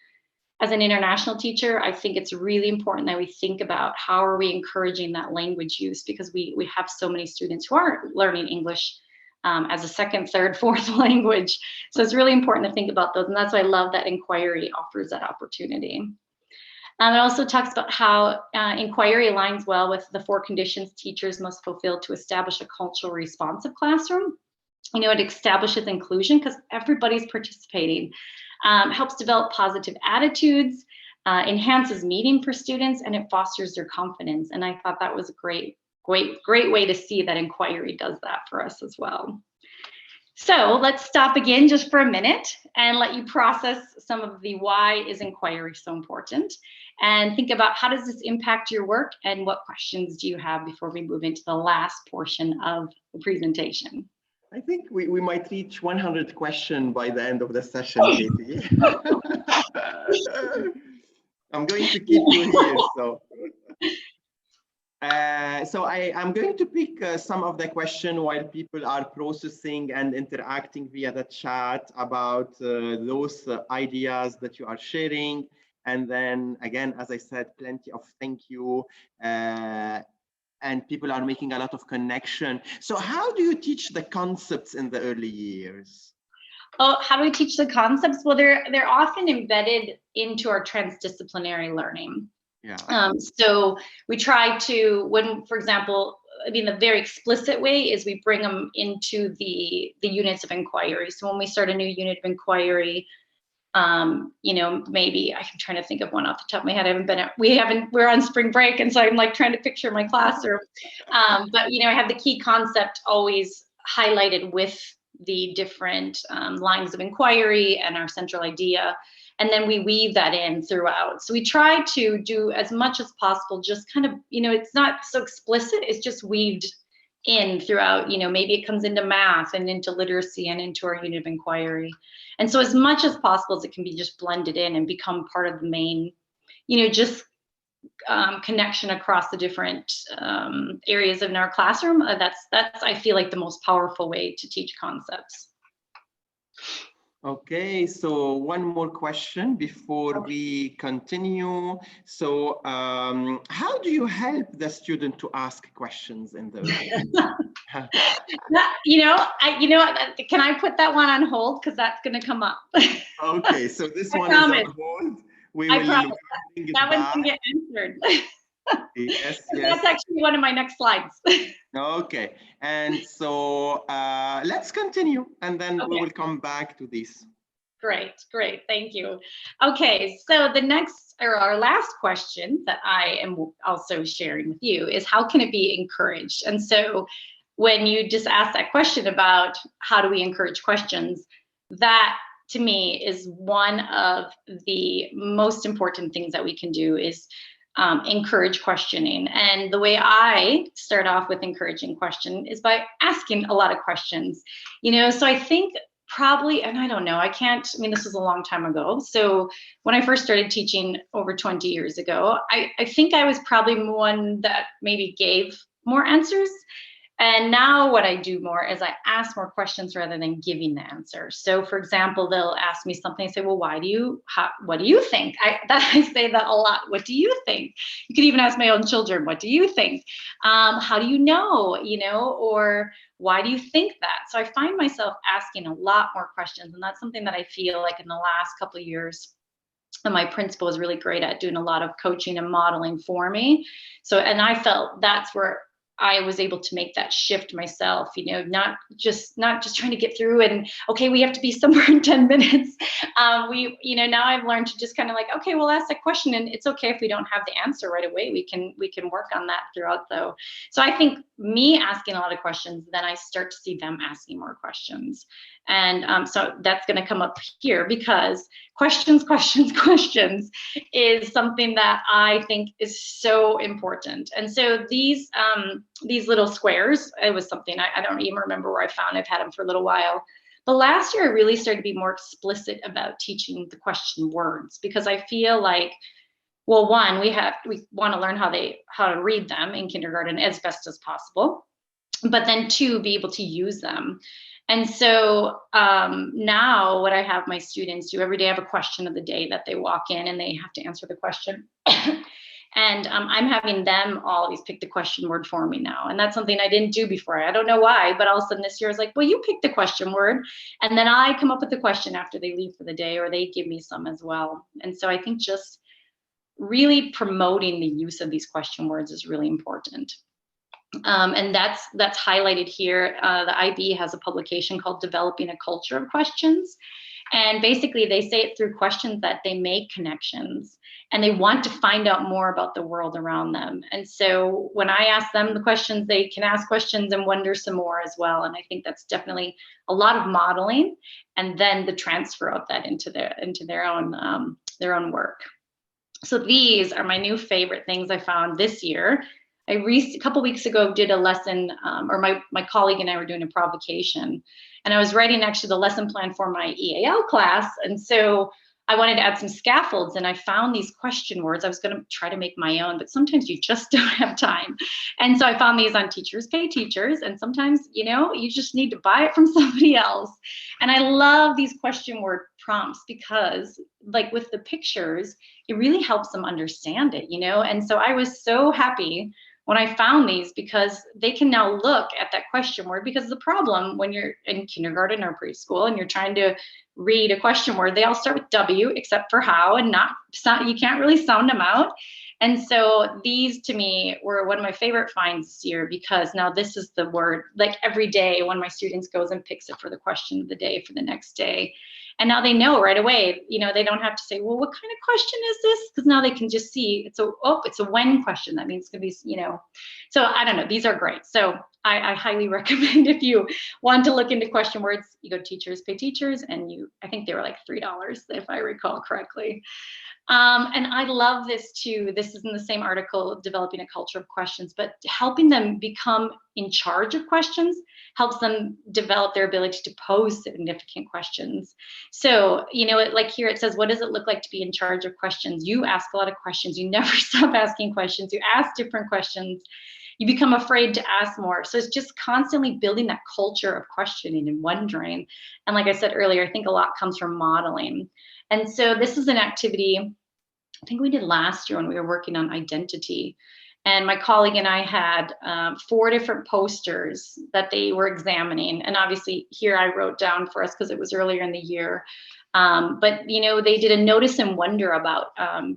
as an international teacher. I think it's really important that we think about how are we encouraging that language use, because we have so many students who are learning English as a second, third, fourth language. So it's really important to think about those. And that's why I love that inquiry offers that opportunity. It also talks about how inquiry aligns well with the 4 conditions teachers must fulfill to establish a culturally responsive classroom. You know, it establishes inclusion because everybody's participating, helps develop positive attitudes, enhances meaning for students, and it fosters their confidence. And I thought that was a great way to see that inquiry does that for us as well. So let's stop again just for a minute and let you process some of the why is inquiry so important, and think about how does this impact your work and what questions do you have before we move into the last portion of the presentation. I think we might reach 100 questions by the end of the session, Katie. I'm going to keep you here. So I'm going to pick some of the questions while people are processing and interacting via the chat about those ideas that you are sharing. And then again, as I said, plenty of thank you. And people are making a lot of connection. So how do you teach the concepts in the early years? Oh, how do we teach the concepts? Well, they're often embedded into our transdisciplinary learning. Yeah. So we try to, when, for example, I mean, the very explicit way is we bring them into the units of inquiry. So when we start a new unit of inquiry, you know, maybe I'm trying to think of one off the top of my head. We're on spring break, and so I'm like trying to picture my classroom. But you know, I have the key concept always highlighted with the different lines of inquiry and our central idea, and then we weave that in throughout. So we try to do as much as possible, just kind of, you know, it's not so explicit, it's just weaved in throughout, maybe it comes into math and into literacy and into our unit of inquiry. And so as much as possible as it can be just blended in and become part of the main, just connection across the different areas in our classroom. That's I feel like the most powerful way to teach concepts. Okay, so one more question before we continue. So how do you help the student to ask questions in those? Can I put that one on hold, because that's going to come up. Okay, so this one is on hold. I promise that one's going to get answered. Yes, That's actually one of my next slides. Okay, and so let's continue, and then we will come back to this. Great, thank you. Okay, so the next, or our last question that I am also sharing with you is, how can it be encouraged? And so when you just asked that question about how do we encourage questions, that to me is one of the most important things that we can do, is encourage questioning. And the way I start off with encouraging question is by asking a lot of questions. So I think probably, and I don't know, this was a long time ago. So when I first started teaching over 20 years ago, I think I was probably one that maybe gave more answers. And now what I do more is I ask more questions rather than giving the answer. So for example, they'll ask me something and say, well, what do you think? I say that a lot. What do you think? You could even ask my own children, what do you think? How do you know, or why do you think that? So I find myself asking a lot more questions. And that's something that I feel like in the last couple of years, and my principal is really great at doing a lot of coaching and modeling for me. So, and I felt that's where I was able to make that shift myself, not just trying to get through and, okay, we have to be somewhere in 10 minutes. Now I've learned to just kind of like, okay, we'll ask that question, and it's okay if we don't have the answer right away. We can work on that throughout though. So I think me asking a lot of questions, then I start to see them asking more questions. And so that's going to come up here, because questions is something that I think is so important. And so these little squares, it was something I don't even remember where I found. I've had them for a little while. But last year I really started to be more explicit about teaching the question words, because I feel like, well, one, we want to learn how to read them in kindergarten as best as possible, but then two, be able to use them. And so now what I have my students do every day, I have a question of the day that they walk in and they have to answer the question. And I'm having them always pick the question word for me now. And that's something I didn't do before. I don't know why, but all of a sudden this year I was like, well, you pick the question word. And then I come up with the question after they leave for the day, or they give me some as well. And so I think just really promoting the use of these question words is really important. And that's highlighted here. The IB has a publication called Developing a Culture of Questions. And basically they say it through questions that they make connections and they want to find out more about the world around them. And so when I ask them the questions, they can ask questions and wonder some more as well. And I think that's definitely a lot of modeling, and then the transfer of that into their own work. So these are my new favorite things I found this year. A couple weeks ago did a lesson, or my colleague and I were doing a provocation, and I was writing actually the lesson plan for my EAL class. And so I wanted to add some scaffolds, and I found these question words. I was going to try to make my own, but sometimes you just don't have time. And so I found these on Teachers Pay Teachers, and sometimes, you just need to buy it from somebody else. And I love these question word prompts, because like with the pictures, it really helps them understand it, And so I was so happy when I found these, because they can now look at that question word. Because the problem when you're in kindergarten or preschool and you're trying to read a question word, they all start with W except for how, and you can't really sound them out. And so these to me were one of my favorite finds this year, because now this is the word, like every day when my students goes and picks it for the question of the day for the next day. And now they know right away, they don't have to say, well, what kind of question is this? Because now they can just see it's a when question. That means it's going to be, so I don't know. These are great. So I highly recommend, if you want to look into question words, you go to Teachers Pay Teachers, and I think they were like $3 if I recall correctly. And I love this too. This is in the same article, Developing a Culture of Questions, but helping them become in charge of questions helps them develop their ability to pose significant questions. So, you know, like here it says, what does it look like to be in charge of questions? You ask a lot of questions. You never stop asking questions. You ask different questions. You become afraid to ask more. So it's just constantly building that culture of questioning and wondering. And like I said earlier, I think a lot comes from modeling. And so this is an activity I think we did last year when we were working on identity. And my colleague and I had 4 different posters that they were examining. And obviously here I wrote down for us because it was earlier in the year. But, you know, they did a notice and wonder about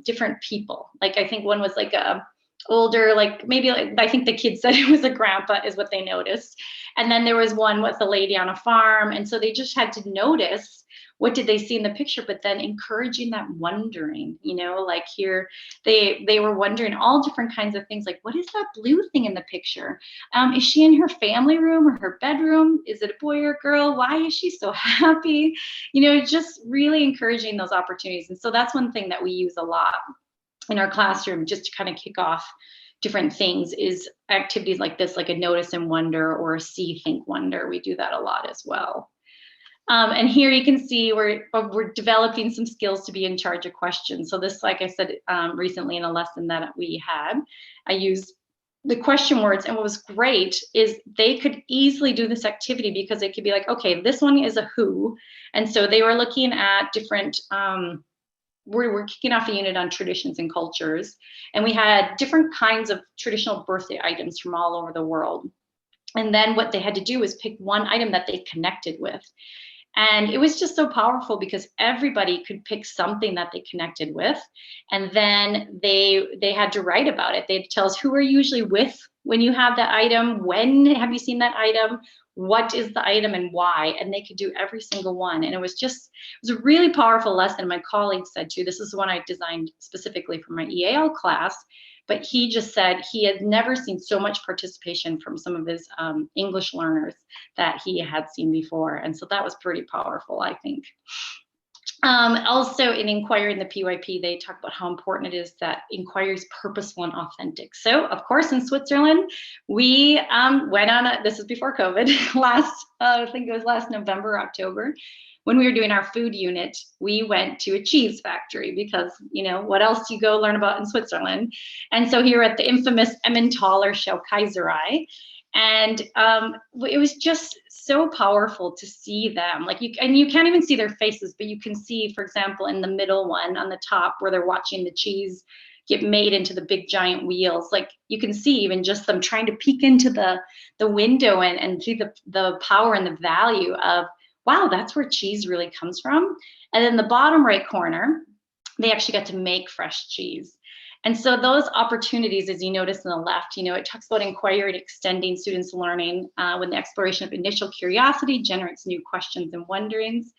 different people. Like I think one was like a older, like maybe like, I think the kid said it was a grandpa is what they noticed. And then there was one with a lady on a farm. And so they just had to notice what did they see in the picture, but then encouraging that wondering, you know, like here they were wondering all different kinds of things, like what is that blue thing in the picture? Is she in her family room or her bedroom? Is it a boy or a girl? Why is she so happy? You know, just really encouraging those opportunities. And so that's one thing that we use a lot in our classroom just to kind of kick off different things is activities like this, like a notice and wonder or a see, think, wonder. We do that a lot as well. And here you can see we're developing some skills to be in charge of questions. So this, like I said recently in a lesson that we had, I used the question words. And what was great is they could easily do this activity because it could be like, okay, this one is a who. And so they were looking at different, we're kicking off a unit on traditions and cultures. And we had different kinds of traditional birthday items from all over the world. And then what they had to do was pick one item that they connected with. And it was just so powerful because everybody could pick something that they connected with. And then they had to write about it. They'd tell us who are you usually with when you have that item, when have you seen that item, what is the item and why? And they could do every single one. And it was a really powerful lesson. My colleague said too, this is one I designed specifically for my EAL class. But he just said he had never seen so much participation from some of his English learners that he had seen before. And so that was pretty powerful, I think. Also in Enquiry in the PYP, they talk about how important it is that Enquiry is purposeful and authentic. So of course, in Switzerland, we went on, this is before COVID, I think it was last November, October, when we were doing our food unit, we went to a cheese factory because, you know, what else do you go learn about in Switzerland? And so here at the infamous Emmentaler Schaukäserei, and it was just so powerful to see them. Like you can't even see their faces, but you can see, for example, in the middle one on the top where they're watching the cheese get made into the big giant wheels. Like you can see even just them trying to peek into the window and see the power and the value of, wow, that's where cheese really comes from. And then the bottom right corner, they actually got to make fresh cheese. And so those opportunities, as you notice on the left, you know, it talks about inquiry and extending students' learning when the exploration of initial curiosity generates new questions and wonderings,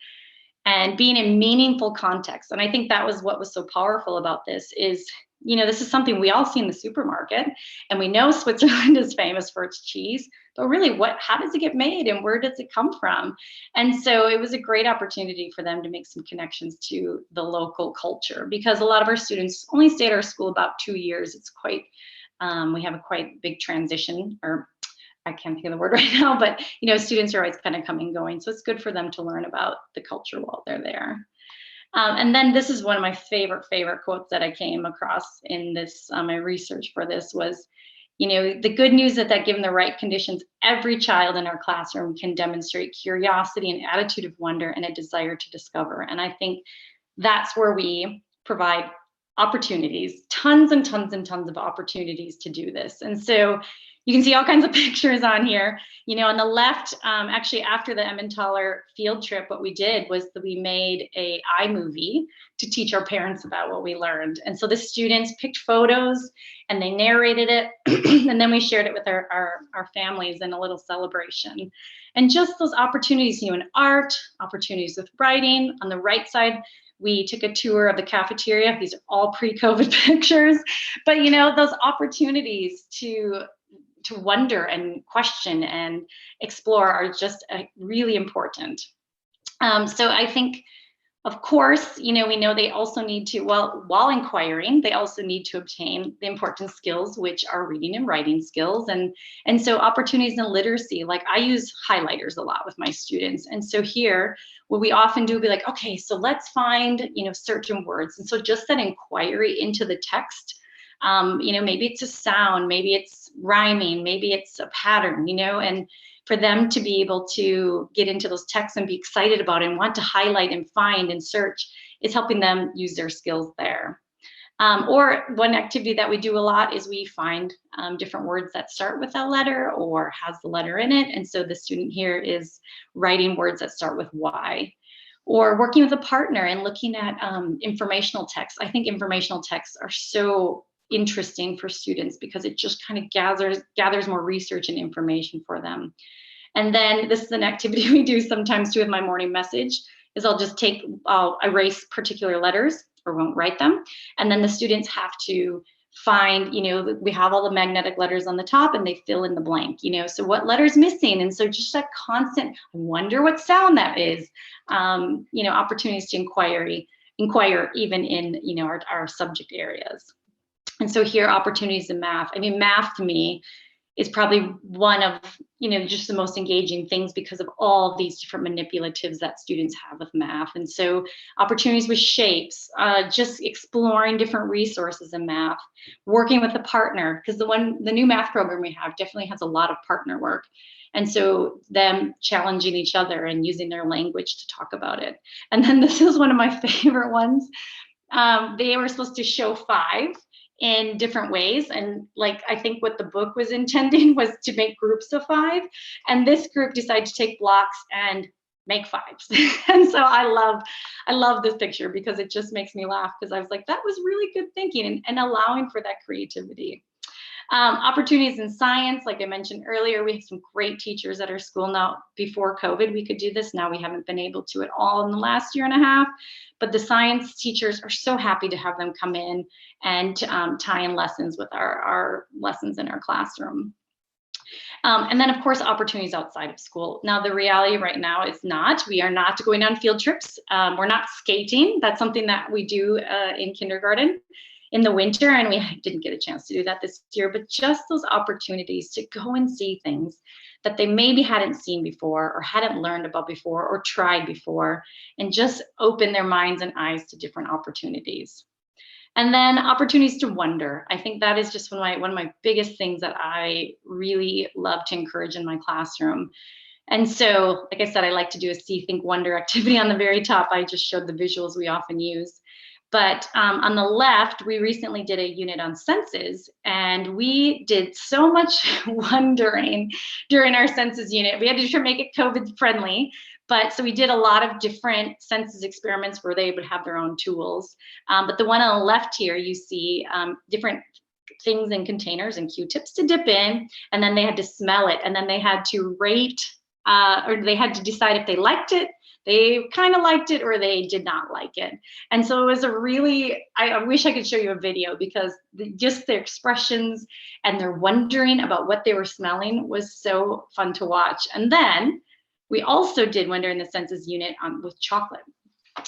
and being in meaningful context. And I think that was what was so powerful about this is, you know, this is something we all see in the supermarket, and we know Switzerland is famous for its cheese, but really how does it get made and where does it come from? And so it was a great opportunity for them to make some connections to the local culture, because a lot of our students only stay at our school about 2 years. It's quite, we have a quite big transition, or I can't think of the word right now, but, you know, students are always kind of coming and going. So it's good for them to learn about the culture while they're there. And then this is one of my favorite quotes that I came across in this, my research for this was, you know, the good news is that given the right conditions, every child in our classroom can demonstrate curiosity, an attitude of wonder, and a desire to discover. And I think that's where we provide opportunities, tons and tons and tons of opportunities to do this. And so you can see all kinds of pictures on here. You know, on the left, actually after the Emmentaler field trip, what we did was that we made a iMovie to teach our parents about what we learned. And so the students picked photos and they narrated it, and then we shared it with our families in a little celebration. And just those opportunities, you know, in art, opportunities with writing. On the right side, we took a tour of the cafeteria. These are all pre-COVID pictures, but you know, those opportunities to wonder and question and explore are just really important. So I think Of course, we know they also need to, well, while inquiring, they also need to obtain the important skills, which are reading and writing skills. And so opportunities in literacy, like I use highlighters a lot with my students. And so here, what we often do will be like, okay, so let's find, certain words. And so just that inquiry into the text, maybe it's a sound, maybe it's rhyming, maybe it's a pattern, and for them to be able to get into those texts and be excited about it and want to highlight and find and search is helping them use their skills there. Or one activity that we do a lot is we find different words that start with a letter or has the letter in it. And so the student here is writing words that start with Y. Or working with a partner and looking at informational texts. I think informational texts are so interesting for students because it just kind of gathers more research and information for them. And then this is an activity we do sometimes too with my morning message, is I'll erase particular letters or won't write them. And then the students have to find, we have all the magnetic letters on the top and they fill in the blank, so what letter's missing? And so just that constant, I wonder what sound that is, opportunities to inquire even in, our subject areas. And so here, opportunities in math. I mean, math to me is probably one of, just the most engaging things because of all these different manipulatives that students have with math. And so opportunities with shapes, just exploring different resources in math, working with a partner, because the new math program we have definitely has a lot of partner work. And so them challenging each other and using their language to talk about it. And then this is one of my favorite ones. They were supposed to show 5 in different ways. And like, I think what the book was intending was to make groups of 5. And this group decided to take blocks and make 5s. And so I love this picture because it just makes me laugh because I was like, that was really good thinking and allowing for that creativity. Opportunities in science, like I mentioned earlier, we have some great teachers at our school now. Before COVID, we could do this. Now we haven't been able to at all in the last year and a half. But the science teachers are so happy to have them come in and tie in lessons with our lessons in our classroom. And then, of course, opportunities outside of school. Now, the reality right now is we are not going on field trips. We're not skating. That's something that we do in kindergarten in the winter, and we didn't get a chance to do that this year, but just those opportunities to go and see things that they maybe hadn't seen before or hadn't learned about before or tried before, and just open their minds and eyes to different opportunities. And then opportunities to wonder. I think that is just one of my biggest things that I really love to encourage in my classroom. And so, like I said, I like to do a see, think, wonder activity on the very top. I just showed the visuals we often use. But on the left, we recently did a unit on senses, and we did so much wondering during our senses unit. We had to try to make it COVID friendly, but so we did a lot of different senses experiments where they would have their own tools. But the one on the left here, you see different things in containers and Q-tips to dip in, and then they had to smell it, and then they had to rate, or they had to decide if they liked it, they kind of liked it, or they did not like it. And so it was I wish I could show you a video because just their expressions and their wondering about what they were smelling was so fun to watch. And then we also did wonder in the senses unit with chocolate.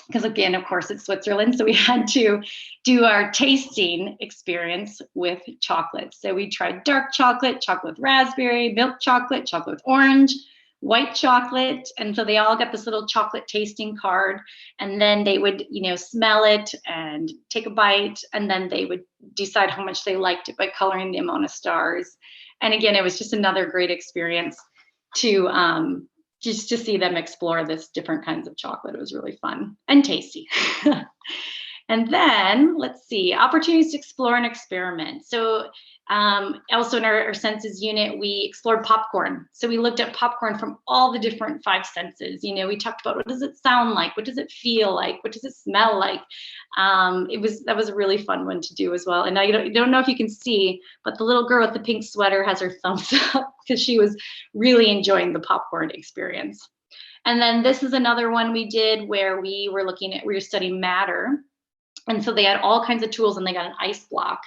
Because again, of course, it's Switzerland, so we had to do our tasting experience with chocolate. So we tried dark chocolate, chocolate with raspberry, milk chocolate, chocolate with orange, white chocolate. And so they all got this little chocolate tasting card, and then they would, smell it and take a bite, and then they would decide how much they liked it by coloring the amount of stars. And again, it was just another great experience to just to see them explore this different kinds of chocolate. It was really fun and tasty. And then let's see, opportunities to explore and experiment. So also in our senses unit, we explored popcorn. So we looked at popcorn from all the different 5 senses. We talked about, what does it sound like? What does it feel like? What does it smell like? That was a really fun one to do as well. And I don't know if you can see, but the little girl with the pink sweater has her thumbs up because she was really enjoying the popcorn experience. And then this is another one we did where we were studying matter. And so they had all kinds of tools, and they got an ice block.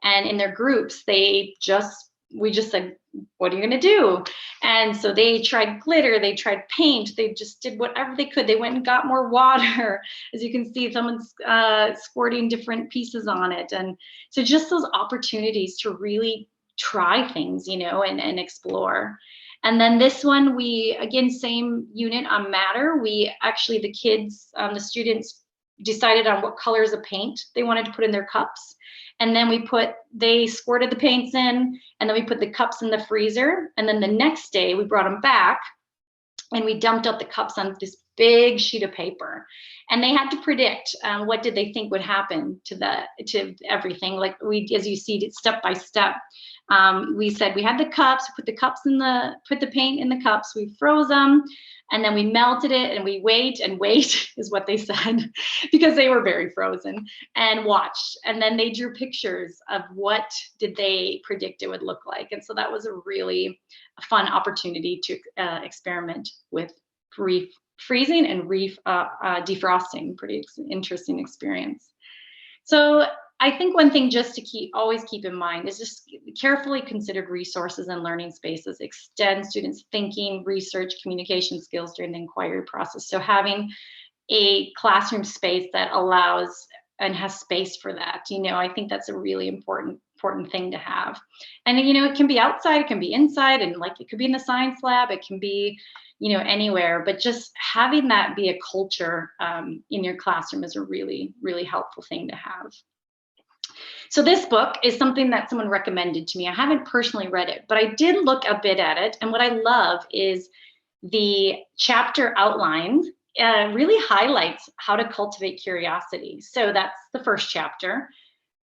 And in their groups, they just we just said, what are you going to do? And so they tried glitter, they tried paint, they just did whatever they could. They went and got more water. As you can see, someone's squirting different pieces on it. And so just those opportunities to really try things, you know, and explore. And then this one, we, again, same unit on matter. We actually, the kids, the students decided on what colors of paint they wanted to put in their cups. And then they squirted the paints in, and then we put the cups in the freezer. And then the next day we brought them back and we dumped out the cups on this big sheet of paper. And they had to predict what did they think would happen to everything. Like as you see, step by step. We said we had the cups, put the paint in the cups, we froze them, and then we melted it, and we wait is what they said, because they were very frozen, and watched. And then they drew pictures of what did they predict it would look like. And so that was a really fun opportunity to experiment with freezing and defrosting. Pretty interesting experience. So I think one thing just to always keep in mind is just carefully considered resources and learning spaces extend students' thinking, research, communication skills during the inquiry process. So having a classroom space that allows and has space for that, you know, I think that's a really important thing to have. And, you know, it can be outside, it can be inside, and like it could be in the science lab, it can be, you know, anywhere, but just having that be a culture in your classroom is a really, really helpful thing to have. So this book is something that someone recommended to me. I haven't personally read it, but I did look a bit at it. And what I love is the chapter outlines really highlights how to cultivate curiosity. So that's the first chapter.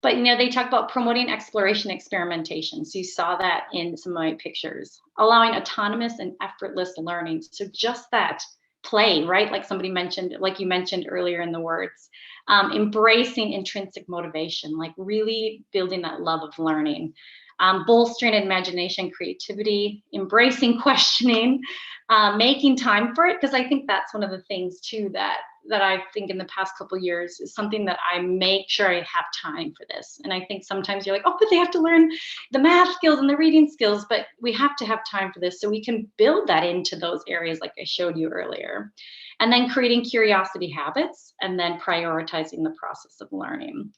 But, you know, they talk about promoting exploration, experimentation. So you saw that in some of my pictures, allowing autonomous and effortless learning. So just that play, right? Like somebody mentioned, like you mentioned earlier in the words, embracing intrinsic motivation, like really building that love of learning, bolstering imagination, creativity, embracing questioning, making time for it. Because I think that's one of the things too that I think in the past couple of years is something that I make sure I have time for this. And I think sometimes you're like, oh, but they have to learn the math skills and the reading skills, but we have to have time for this so we can build that into those areas like I showed you earlier. And then creating curiosity habits and then prioritizing the process of learning.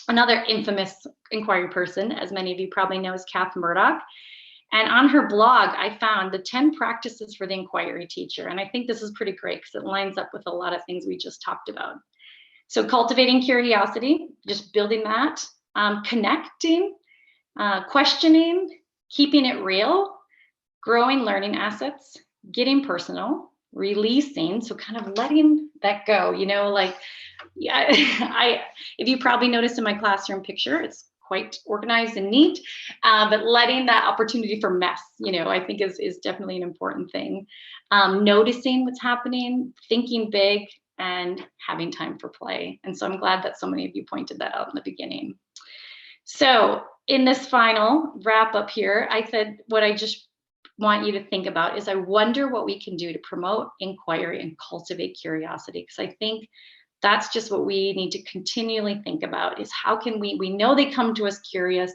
Another infamous inquiry person, as many of you probably know, is Kath Murdoch. And on her blog, I found the 10 practices for the inquiry teacher. And I think this is pretty great because it lines up with a lot of things we just talked about. So cultivating curiosity, just building that, connecting, questioning, keeping it real, growing learning assets, getting personal, releasing, so kind of letting that go, you know, like, yeah, if you probably noticed in my classroom picture, it's quite organized and neat, but letting that opportunity for mess, you know, I think is definitely an important thing. Noticing what's happening, thinking big, and having time for play. And so I'm glad that so many of you pointed that out in the beginning. So in this final wrap up here, I said what I just want you to think about is I wonder what we can do to promote inquiry and cultivate curiosity, because I think that's just what we need to continually think about is how can we know they come to us curious,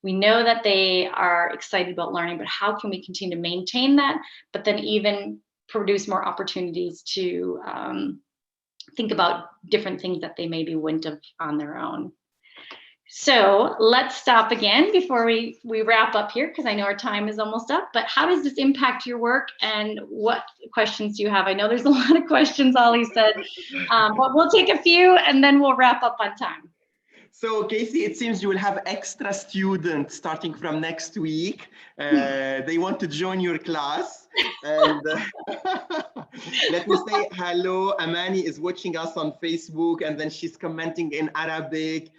we know that they are excited about learning, but how can we continue to maintain that, but then even produce more opportunities to think about different things that they maybe wouldn't have on their own. So let's stop again before we wrap up here, because I know our time is almost up, but how does this impact your work and what questions do you have? I know there's a lot of questions, Ollie said, but we'll take a few and then we'll wrap up on time. So Casey, it seems you will have extra students starting from next week. They want to join your class. And let me say hello. Amani is watching us on Facebook, and then she's commenting in Arabic,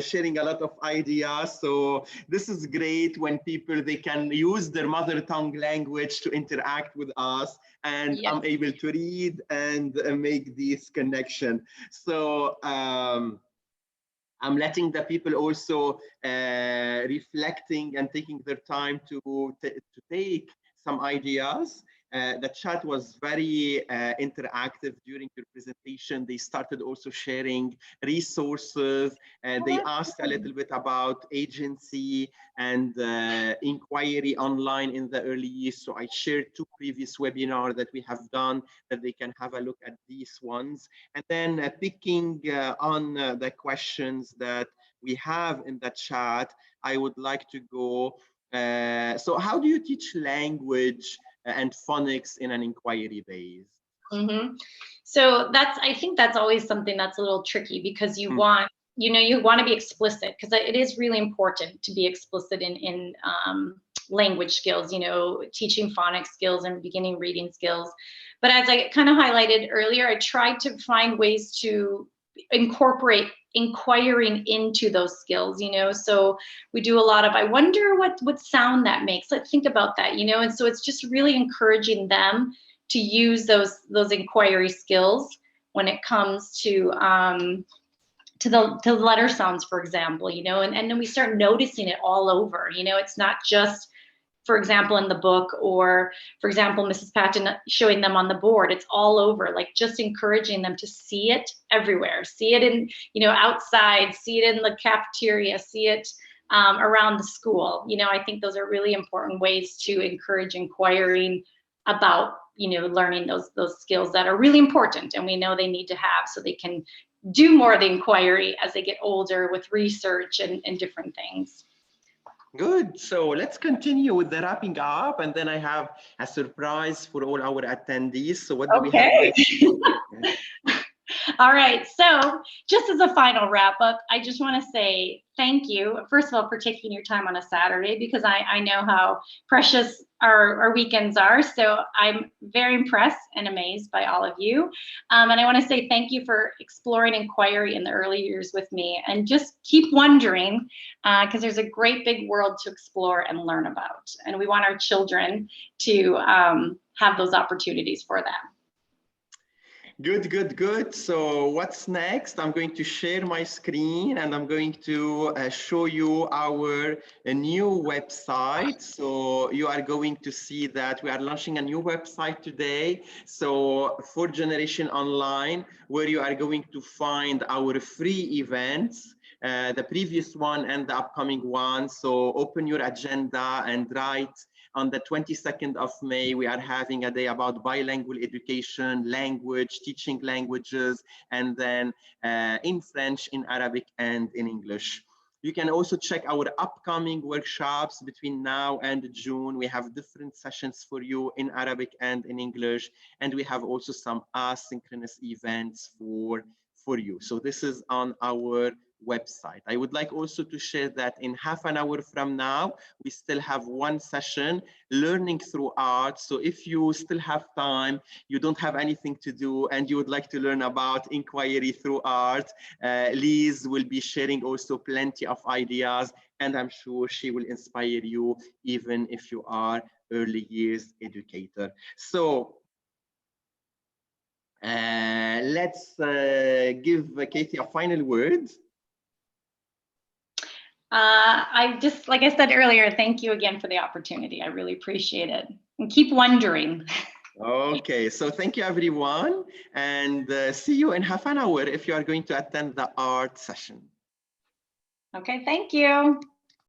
sharing a lot of ideas. So this is great when people, they can use their mother tongue language to interact with us, and yes, I'm able to read and make this connection. So I'm letting the people also reflecting and taking their time to take some ideas. the chat was very interactive during your presentation. They started also sharing resources. They asked a little bit about agency and inquiry online in the early years. So I shared 2 previous webinars that we have done that they can have a look at these ones. And then picking on the questions that we have in the chat, I would like to go. So how do you teach language and phonics in an inquiry base? So I think that's always something that's a little tricky, because you want, you want to be explicit, because it is really important to be explicit in language skills, teaching phonics skills and beginning reading skills. But as I kind of highlighted earlier, I tried to find ways to incorporate inquiring into those skills, so we do a lot of, I wonder what sound that makes, let's think about that, and so it's just really encouraging them to use those inquiry skills when it comes to the letter sounds, for example, and then we start noticing it all over, it's not just, for example, in the book, or for example, Mrs. Patton showing them on the board, it's all over, like just encouraging them to see it everywhere, see it in, outside, see it in the cafeteria, see it around the school. I think those are really important ways to encourage inquiring about, learning those skills that are really important and we know they need to have, so they can do more of the inquiry as they get older with research and different things. Good. So let's continue with the wrapping up, and then I have a surprise for all our attendees. So what do we have next? All right, so just as a final wrap up, I just want to say thank you, first of all, for taking your time on a Saturday, because I know how precious our weekends are. So I'm very impressed and amazed by all of you. And I want to say thank you for exploring inquiry in the early years with me, and just keep wondering, because there's a great big world to explore and learn about. And we want our children to have those opportunities for them. Good, good, good. So what's next? I'm going to share my screen and I'm going to show you our new website. So you are going to see that we are launching a new website today. So for Generation Online, where you are going to find our free events, the previous one and the upcoming one. So open your agenda and write. On the 22nd of May, we are having a day about bilingual education, language, teaching languages, and then in French, in Arabic, and in English. You can also check our upcoming workshops between now and June. We have different sessions for you in Arabic and in English, and we have also some asynchronous events for you. So this is on our website. I would like also to share that in half an hour from now, we still have one session, learning through art. So if you still have time, you don't have anything to do, and you would like to learn about inquiry through art, Liz will be sharing also plenty of ideas, and I'm sure she will inspire you even if you are early years educator. So let's give Katie a final word. I just, like I said earlier, thank you again for the opportunity. I really appreciate it. And keep wondering. Okay, so thank you everyone, and see you in half an hour if you are going to attend the art session. Okay, thank you.